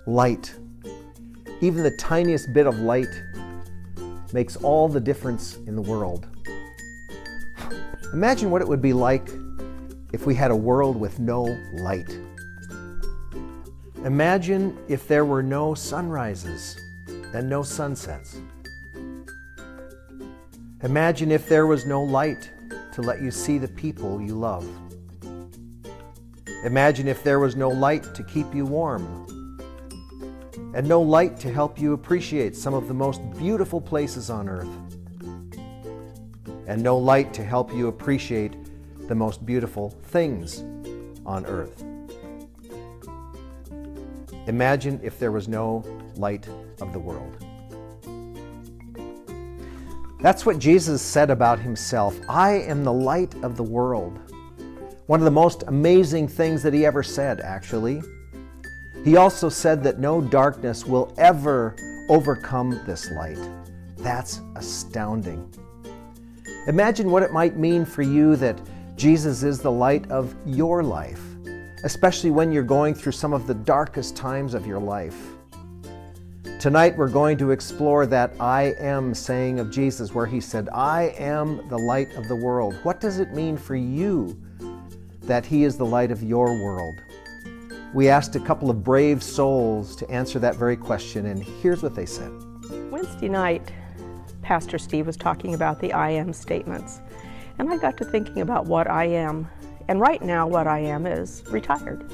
light. Even the tiniest bit of light makes all the difference in the world. Imagine what it would be like if we had a world with no light. Imagine if there were no sunrises and no sunsets. Imagine if there was no light to let you see the people you love. Imagine if there was no light to keep you warm, and no light to help you appreciate some of the most beautiful places on earth, and no light to help you appreciate the most beautiful things on earth. Imagine if there was no light of the world. That's what Jesus said about himself. I am the light of the world. One of the most amazing things that he ever said, actually. He also said that no darkness will ever overcome this light. That's astounding. Imagine what it might mean for you that Jesus is the light of your life, especially when you're going through some of the darkest times of your life. Tonight we're going to explore that I am saying of Jesus, where he said, I am the light of the world. What does it mean for you that he is the light of your world? We asked a couple of brave souls to answer that very question, and here's what they said. Wednesday night, Pastor Steve was talking about the I am statements, and I got to thinking about what I am. And right now, what I am is retired.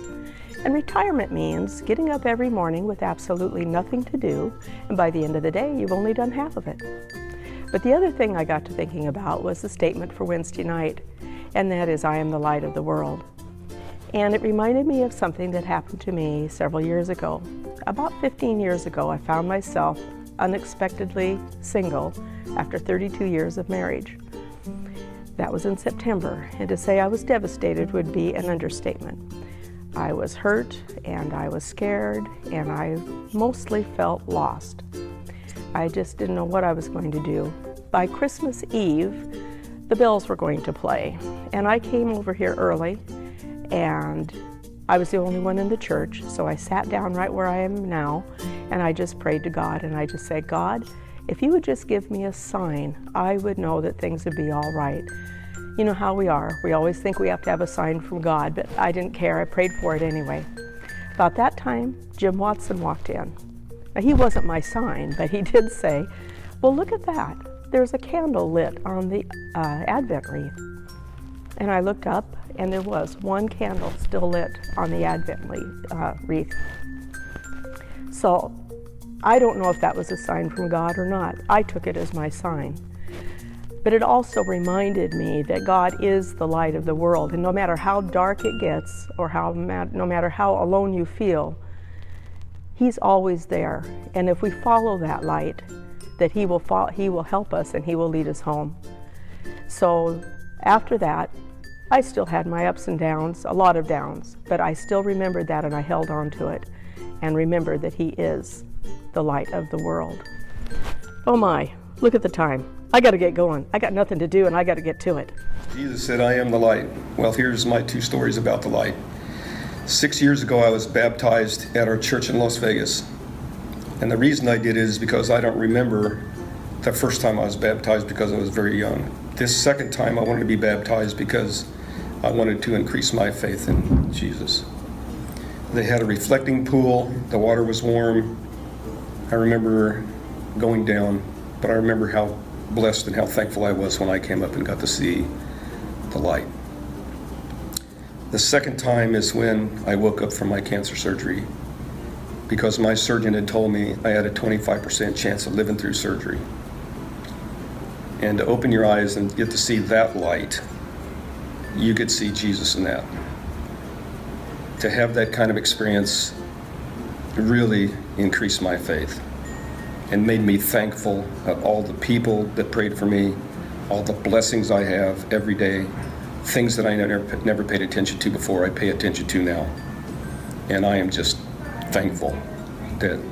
And retirement means getting up every morning with absolutely nothing to do, and by the end of the day, you've only done half of it. But the other thing I got to thinking about was the statement for Wednesday night, and that is, I am the light of the world. And it reminded me of something that happened to me several years ago. About 15 years ago, I found myself unexpectedly single after 32 years of marriage. That was in September, and to say I was devastated would be an understatement. I was hurt, and I was scared, and I mostly felt lost. I just didn't know what I was going to do. By Christmas Eve, the bells were going to play, and I came over here early, and I was the only one in the church, so I sat down right where I am now, and I just prayed to God, and I just said, God, if you would just give me a sign, I would know that things would be all right. You know how we are. We always think we have to have a sign from God, but I didn't care. I prayed for it anyway. About that time, Jim Watson walked in. Now, he wasn't my sign, but he did say, well, look at that. There's a candle lit on the Advent wreath. And I looked up, and there was one candle still lit on the Advent wreath. So I don't know if that was a sign from God or not. I took it as my sign. But it also reminded me that God is the light of the world, and no matter how dark it gets, or no matter how alone you feel, He's always there. And if we follow that light, that He will help us and He will lead us home. So after that, I still had my ups and downs, a lot of downs, but I still remembered that, and I held on to it and remembered that He is the light of the world. Oh my, look at the time. I got to get going. I got nothing to do, and I got to get to it. Jesus said, I am the light. Well, here's my two stories about the light. 6 years ago, I was baptized at our church in Las Vegas. And the reason I did it is because I don't remember the first time I was baptized, because I was very young. This second time, I wanted to be baptized because I wanted to increase my faith in Jesus. They had a reflecting pool. The water was warm. I remember going down, but I remember how blessed and how thankful I was when I came up and got to see the light. The second time is when I woke up from my cancer surgery, because my surgeon had told me I had a 25% chance of living through surgery. And to open your eyes and get to see that light, you could see Jesus in that. To have that kind of experience really increased my faith and made me thankful of all the people that prayed for me, all the blessings I have every day, things that I never paid attention to before, I pay attention to now. And I am just thankful that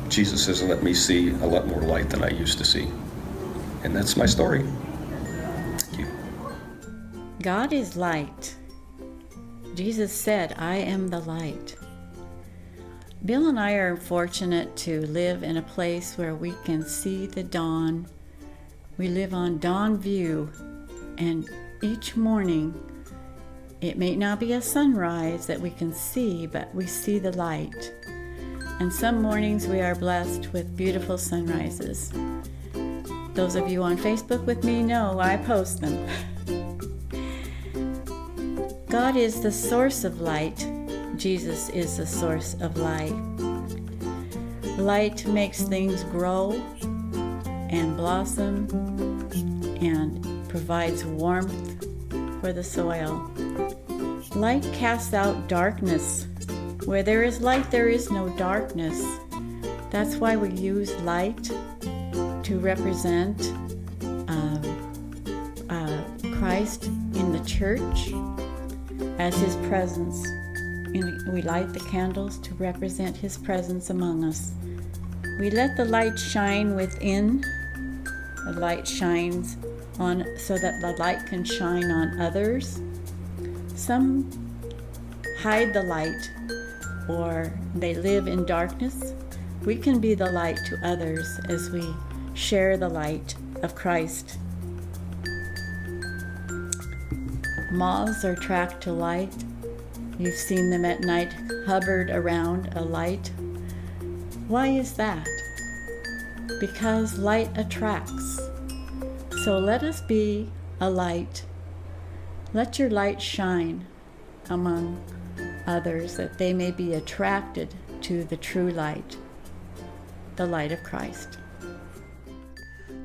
Jesus has let me see a lot more light than I used to see. And that's my story. Thank you. God is light. Jesus said, I am the light. Bill and I are fortunate to live in a place where we can see the dawn. We live on dawn view, and each morning it may not be a sunrise that we can see, but we see the light. And some mornings we are blessed with beautiful sunrises. Those of you on Facebook with me know I post them. God is the source of light. Jesus is the source of light. Light makes things grow and blossom and provides warmth for the soil. Light casts out darkness. Where there is light, there is no darkness. That's why we use light to represent Christ in the church as His presence. And we light the candles to represent His presence among us. We let the light shine within. The light shines on so that the light can shine on others. Some hide the light or they live in darkness. We can be the light to others as we share the light of Christ. Moths are attracted to light. You've seen them at night hovered around a light. Why is that? Because light attracts. So let us be a light. Let your light shine among others that they may be attracted to the true light, the light of Christ.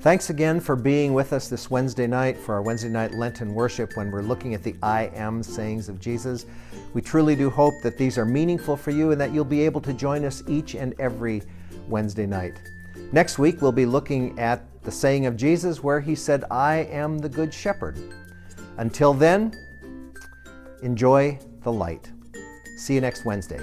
Thanks again for being with us this Wednesday night for our Wednesday night Lenten worship when we're looking at the I am sayings of Jesus. We truly do hope that these are meaningful for you and that you'll be able to join us each and every Wednesday night. Next week, we'll be looking at the saying of Jesus where He said, I am the Good Shepherd. Until then, enjoy the light. See you next Wednesday.